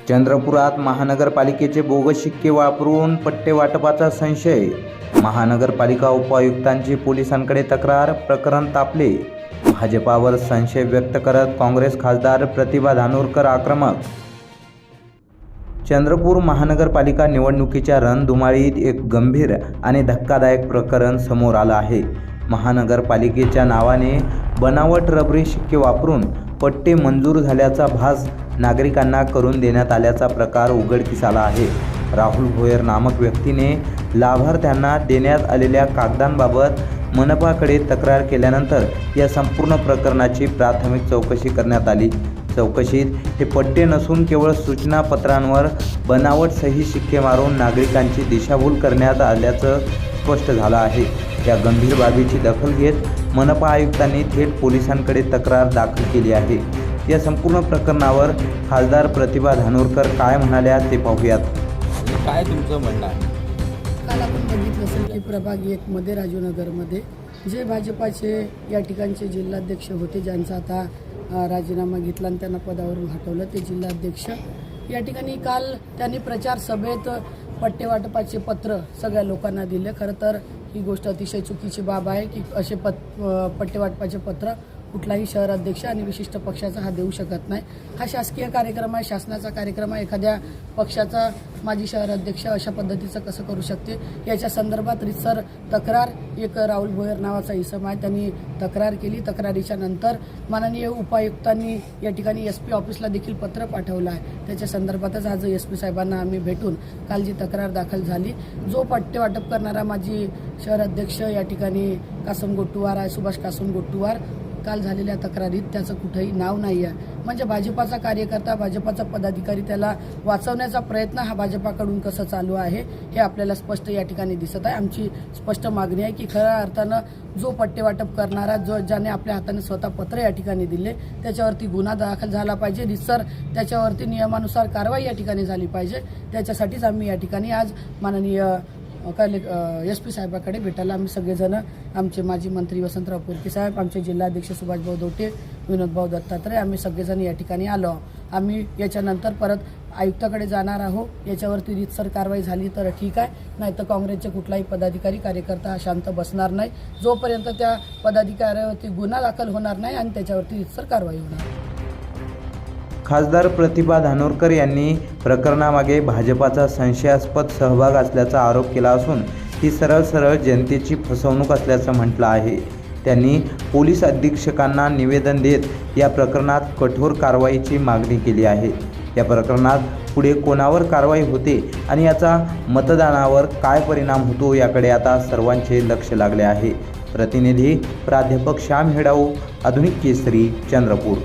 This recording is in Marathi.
चंद्रपुरात महानगरपालिकेचे बोगस शिक्के वापरून पट्टे वाटपाचा संशय। महानगरपालिका उपायुक्तांची पोलिसांकडे तक्रार, प्रकरण तापले। भाजपावर संशय व्यक्त करत काँग्रेस खासदार प्रतिभा धानोरकर आक्रमक। चंद्रपूर महानगरपालिका निवडणुकीच्या रणधुमाळीत एक गंभीर आणि धक्कादायक प्रकरण समोर आलं आहे। महानगरपालिकेच्या नावाने बनावट रबरी शिक्के वापरून पट्टे मंजूर झाल्याचा भास नागरिकांना करून देण्यात आल्याचा प्रकार उघडकीस आला आहे। राहुल भोयर नामक व्यक्तीने लाभार्थ्यांना देण्यात आलेल्या कागदांबाबत मनपाकडे तक्रार केल्यानंतर या संपूर्ण प्रकरणाची प्राथमिक चौकशी करण्यात आली। चौकशीत हे पट्टे नसून केवळ सूचना पत्रांवर बनावट सही शिक्के मारून नागरिकांची दिशाभूल करण्यात आल्याचं स्पष्ट झालं आहे। या गंभीर बाबीची दखल घेत मनपा आयुक्तांनी थेट पोलिसांकडे तक्रार दाखल केली आहे। या संपूर्ण प्रकरणावर खासदार प्रतिभा धानोरकर काय म्हणाल्या ते पाहूयात। काय तुमचं म्हणणं आहे? काल आपण बघितलं असेल की प्रभाग 1 मध्ये राजूनगरमध्ये जे भाजपाचे या ठिकाणचे जिल्हाध्यक्ष होते, ज्यांचा आता राजीनामा घेतला आणि त्यांना पदावरून हटवलं, ते जिल्हाध्यक्ष या ठिकाणी काल त्यांनी प्रचार सभेत पट्टे वाटपाचे पत्र सगळ्या लोकांना दिले। खरं तर ही गोष्ट अतिशय चुकीची बाब आहे की असे पट्टे वाटपाचे पत्र कुठलाही शहर अध्यक्ष आणि विशिष्ट पक्षाचा हा देऊ शकत नाही। हा शासकीय कार्यक्रम आहे, शासनाचा कार्यक्रम आहे। एखाद्या पक्षाचा माजी शहर अध्यक्ष अशा पद्धतीचं कसं करू शकते, याच्या संदर्भात रितसर तक्रार एक राहुल भोयर नावाचा इसम आहे, त्यांनी तक्रार केली। तक्रारीच्या नंतर माननीय उपायुक्तांनी या ठिकाणी SP ऑफिसला देखील पत्र पाठवलं आहे। त्याच्या संदर्भातच आज SP साहेबांना आम्ही भेटून काल जी तक्रार दाखल झाली, जो पट्टे वाटप करणारा माजी शहर अध्यक्ष या ठिकाणी कासम गोट्टुवार आहे, सुभाष कासम गोट्टुवार, काल झालेल्या तक्रारीत त्याचं कुठेही नाव नाही आहे। म्हणजे भाजपाचा कार्यकर्ता, भाजपाचा पदाधिकारी, त्याला वाचवण्याचा प्रयत्न हा भाजपाकडून कसं चालू आहे हे आपल्याला स्पष्ट या ठिकाणी दिसत आहे। आमची स्पष्ट मागणी आहे की खऱ्या अर्थानं जो पट्टे वाटप करणारा, ज्याने आपल्या हाताने स्वतः पत्र या ठिकाणी दिले, त्याच्यावरती गुन्हा दाखल झाला पाहिजे। रितसर त्याच्यावरती नियमानुसार कारवाई या ठिकाणी झाली पाहिजे। त्याच्यासाठीच आम्ही या ठिकाणी आज माननीय SP साहेबाकडे भेटायला आम्ही सगळेजण, आमचे माजी मंत्री वसंतराव पोरके साहेब, आमचे जिल्हाध्यक्ष सुभाषभाऊ दोटे, विनोदभाऊ दत्तात्रय, आम्ही सगळेजण या ठिकाणी आलो। आम्ही याच्यानंतर परत आयुक्ताकडे जाणार आहोत। याच्यावरती रीतसर कारवाई झाली तर ठीक आहे, नाही तर काँग्रेसचे कुठलाही पदाधिकारी कार्यकर्ता शांत बसणार नाही जोपर्यंत त्या पदाधिकाऱ्यावरती गुन्हा दाखल होणार नाही आणि त्याच्यावरती रीतसर कारवाई होणार। खासदार प्रतिभा धानोरकर यांनी प्रकरणामागे भाजपाचा संशयास्पद सहभाग असल्याचा आरोप केला असून ही सरळ जनतेची फसवणूक असल्याचं म्हटलं आहे। त्यांनी पोलीस अधीक्षकांना निवेदन देत या प्रकरणात कठोर कारवाईची मागणी केली आहे। या प्रकरणात पुढे कोणावर कारवाई होते आणि याचा मतदानावर काय परिणाम होतो याकडे आता सर्वांचे लक्ष लागले आहे। प्रतिनिधी प्राध्यापक श्याम हेडाऊ, आधुनिक केसरी, चंद्रपूर।